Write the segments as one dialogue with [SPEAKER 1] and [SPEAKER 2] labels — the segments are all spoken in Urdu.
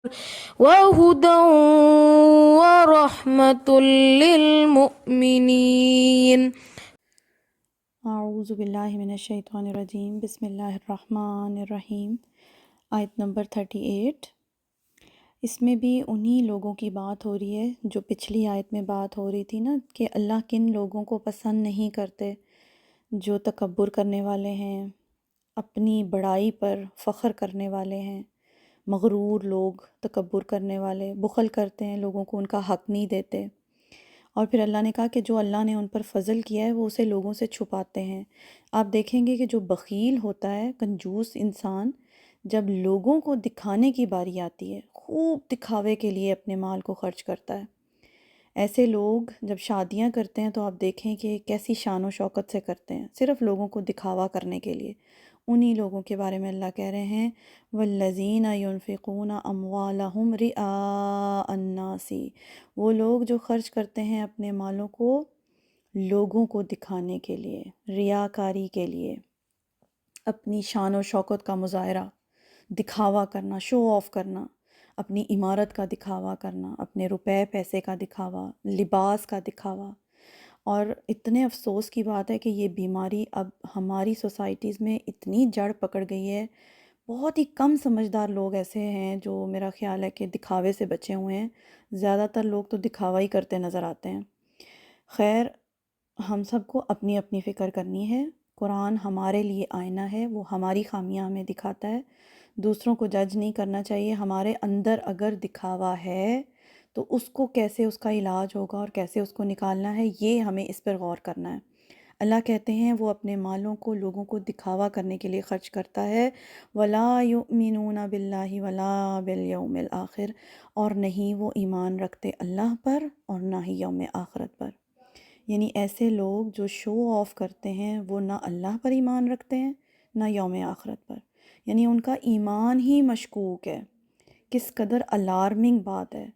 [SPEAKER 1] وهدى ورحمة للمؤمنين.
[SPEAKER 2] اعوذ باللہ من الشیطان الرجیم، بسم اللہ الرحمن الرحیم۔ آیت نمبر 38۔ اس میں بھی انہی لوگوں کی بات ہو رہی ہے جو پچھلی آیت میں بات ہو رہی تھی نا، کہ اللہ کن لوگوں کو پسند نہیں کرتے، جو تکبر کرنے والے ہیں، اپنی بڑائی پر فخر کرنے والے ہیں، مغرور لوگ، تکبر کرنے والے، بخل کرتے ہیں، لوگوں کو ان کا حق نہیں دیتے۔ اور پھر اللہ نے کہا کہ جو اللہ نے ان پر فضل کیا ہے وہ اسے لوگوں سے چھپاتے ہیں۔ آپ دیکھیں گے کہ جو بخیل ہوتا ہے، کنجوس انسان، جب لوگوں کو دکھانے کی باری آتی ہے، خوب دکھاوے کے لیے اپنے مال کو خرچ کرتا ہے۔ ایسے لوگ جب شادیاں کرتے ہیں تو آپ دیکھیں کہ کیسی شان و شوکت سے کرتے ہیں، صرف لوگوں کو دکھاوا کرنے کے لیے۔ انہی لوگوں کے بارے میں اللہ کہہ رہے ہیں والذین ينفقون اموالهم رئاء الناس، وہ لوگ جو خرچ کرتے ہیں اپنے مالوں کو لوگوں کو دکھانے کے لیے، ریاکاری کے لیے، اپنی شان و شوکت کا مظاہرہ، دکھاوا کرنا، شو آف کرنا، اپنی عمارت کا دکھاوا کرنا، اپنے روپے پیسے کا دکھاوا، لباس کا دکھاوا۔ اور اتنے افسوس کی بات ہے کہ یہ بیماری اب ہماری سوسائٹیز میں اتنی جڑ پکڑ گئی ہے۔ بہت ہی کم سمجھدار لوگ ایسے ہیں جو میرا خیال ہے کہ دکھاوے سے بچے ہوئے ہیں، زیادہ تر لوگ تو دکھاوا ہی کرتے نظر آتے ہیں۔ خیر، ہم سب کو اپنی اپنی فکر کرنی ہے۔ قرآن ہمارے لیے آئینہ ہے، وہ ہماری خامیاں ہمیں دکھاتا ہے۔ دوسروں کو جج نہیں کرنا چاہیے۔ ہمارے اندر اگر دکھاوا ہے تو اس کو کیسے اس کا علاج ہوگا اور کیسے اس کو نکالنا ہے، یہ ہمیں اس پر غور کرنا ہے۔ اللہ کہتے ہیں وہ اپنے مالوں کو لوگوں کو دکھاوا کرنے کے لیے خرچ کرتا ہے، وَلَا يُؤْمِنُونَ بِاللَّهِ وَلَا بِالْيَوْمِ الْآخِرِ، اور نہیں وہ ایمان رکھتے اللہ پر اور نہ ہی یوم آخرت پر۔ یعنی ایسے لوگ جو شو آف کرتے ہیں وہ نہ اللہ پر ایمان رکھتے ہیں نہ یوم آخرت پر، یعنی ان کا ایمان ہی مشکوک ہے۔ کس قدر الارمنگ بات ہے۔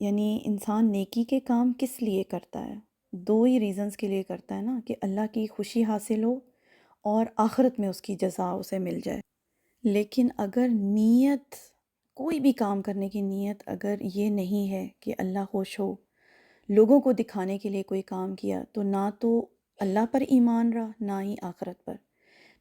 [SPEAKER 2] یعنی انسان نیکی کے کام کس لیے کرتا ہے؟ دو ہی ریزنز کے لیے کرتا ہے نا، کہ اللہ کی خوشی حاصل ہو اور آخرت میں اس کی جزا اسے مل جائے۔ لیکن اگر نیت، کوئی بھی کام کرنے کی نیت اگر یہ نہیں ہے کہ اللہ خوش ہو، لوگوں کو دکھانے کے لیے کوئی کام کیا، تو نہ تو اللہ پر ایمان رہا نہ ہی آخرت پر۔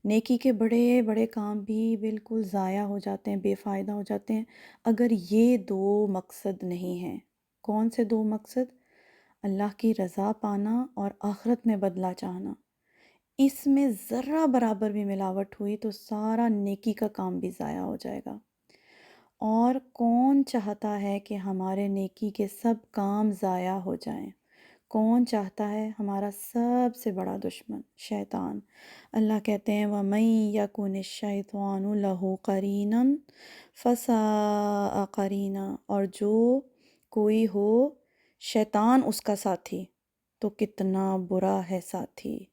[SPEAKER 2] نیکی کے بڑے بڑے کام بھی بالکل ضائع ہو جاتے ہیں، بے فائدہ ہو جاتے ہیں، اگر یہ دو مقصد نہیں ہیں۔ کون سے دو مقصد؟ اللہ کی رضا پانا اور آخرت میں بدلہ چاہنا۔ اس میں ذرہ برابر بھی ملاوٹ ہوئی تو سارا نیکی کا کام بھی ضائع ہو جائے گا۔ اور کون چاہتا ہے کہ ہمارے نیکی کے سب کام ضائع ہو جائیں؟ کون چاہتا ہے؟ ہمارا سب سے بڑا دشمن شیطان۔ اللہ کہتے ہیں وَمَن يَكُنِ الشَّيْطَانُ لَهُ قَرِينًا فَسَاءَ قَرِينًا، اور جو کوئی ہو شیطان اس کا ساتھی تو کتنا برا ہے ساتھی۔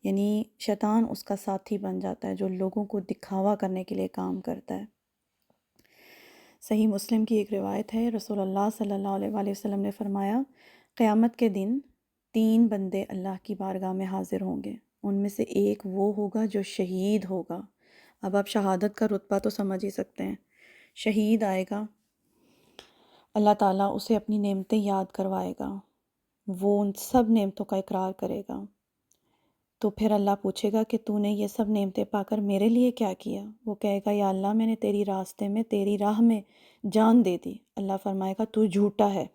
[SPEAKER 2] یعنی شیطان اس کا ساتھی بن جاتا ہے جو لوگوں کو دکھاوا کرنے کے لیے کام کرتا ہے۔ صحیح مسلم کی ایک روایت ہے، رسول اللہ صلی اللہ علیہ وآلہ وسلم نے فرمایا قیامت کے دن 3 بندے اللہ کی بارگاہ میں حاضر ہوں گے، ان میں سے ایک وہ ہوگا جو شہید ہوگا۔ اب آپ شہادت کا رتبہ تو سمجھ ہی سکتے ہیں۔ شہید آئے گا، اللہ تعالیٰ اسے اپنی نعمتیں یاد کروائے گا، وہ ان سب نعمتوں کا اقرار کرے گا، تو پھر اللہ پوچھے گا کہ تو نے یہ سب نعمتیں پا کر میرے لیے کیا کیا؟ وہ کہے گا یا اللہ میں نے تیری راستے میں، تیری راہ میں جان دے دی۔ اللہ فرمائے گا تو جھوٹا ہے،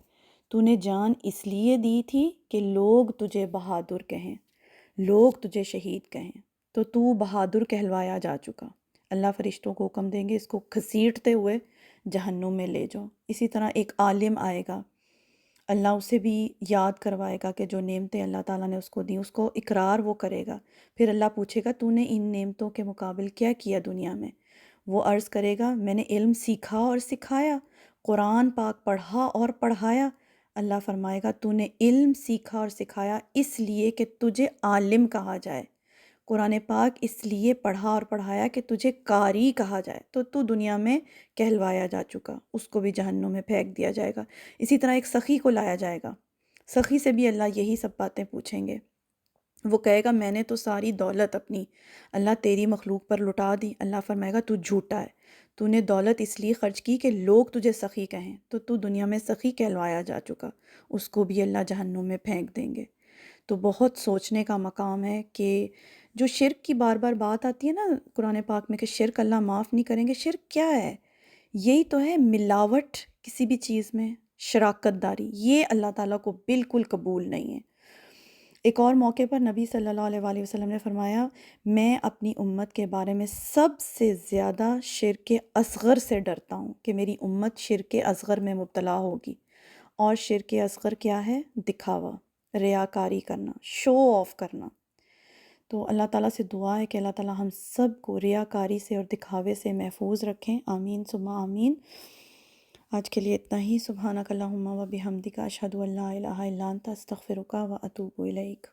[SPEAKER 2] تو نے جان اس لیے دی تھی کہ لوگ تجھے بہادر کہیں، لوگ تجھے شہید کہیں، تو بہادر کہلوایا جا چکا۔ اللہ فرشتوں کو حکم دیں گے اس کو گھسیٹتے ہوئے جہنم میں لے جاؤ۔ اسی طرح ایک عالم آئے گا، اللہ اسے بھی یاد کروائے گا کہ جو نعمتیں اللہ تعالیٰ نے اس کو دیں، اس کو اقرار وہ کرے گا۔ پھر اللہ پوچھے گا تو نے ان نعمتوں کے مقابل کیا کیا دنیا میں؟ وہ عرض کرے گا میں نے علم سیکھا اور سکھایا، قرآن پاک پڑھا اور پڑھایا۔ اللہ فرمائے گا تو نے علم سیکھا اور سکھایا اس لیے کہ تجھے عالم کہا جائے، قرآن پاک اس لیے پڑھا اور پڑھایا کہ تجھے قاری کہا جائے، تو دنیا میں کہلوایا جا چکا، اس کو بھی جہنم میں پھینک دیا جائے گا۔ اسی طرح ایک سخی کو لایا جائے گا، سخی سے بھی اللہ یہی سب باتیں پوچھیں گے۔ وہ کہے گا میں نے تو ساری دولت اپنی اللہ تیری مخلوق پر لٹا دی۔ اللہ فرمائے گا تو جھوٹا ہے، تو نے دولت اس لیے خرچ کی کہ لوگ تجھے سخی کہیں، تو دنیا میں سخی کہلوایا جا چکا، اس کو بھی اللہ جہنم میں پھینک دیں گے۔ تو بہت سوچنے کا مقام ہے کہ جو شرک کی بار بار بات آتی ہے نا قرآن پاک میں کہ شرک اللہ معاف نہیں کریں گے، شرک کیا ہے؟ یہی تو ہے ملاوٹ کسی بھی چیز میں، شراکت داری، یہ اللہ تعالیٰ کو بالکل قبول نہیں ہے۔ ایک اور موقع پر نبی صلی اللہ علیہ وآلہ وسلم نے فرمایا، میں اپنی امت کے بارے میں سب سے زیادہ شرک اصغر سے ڈرتا ہوں کہ میری امت شرک اصغر میں مبتلا ہوگی۔ اور شرک اصغر کیا ہے؟ دکھاوا، ریاکاری کرنا، شو آف کرنا۔ تو اللہ تعالیٰ سے دعا ہے کہ اللہ تعالیٰ ہم سب کو ریاکاری سے اور دکھاوے سے محفوظ رکھیں، آمین ثم آمین۔ آج کے لیے اتنا ہی۔ سبحانک اللہم و بحمدک، اشہد ان لا الہ الا انت، استغفرک و اتوب الیک۔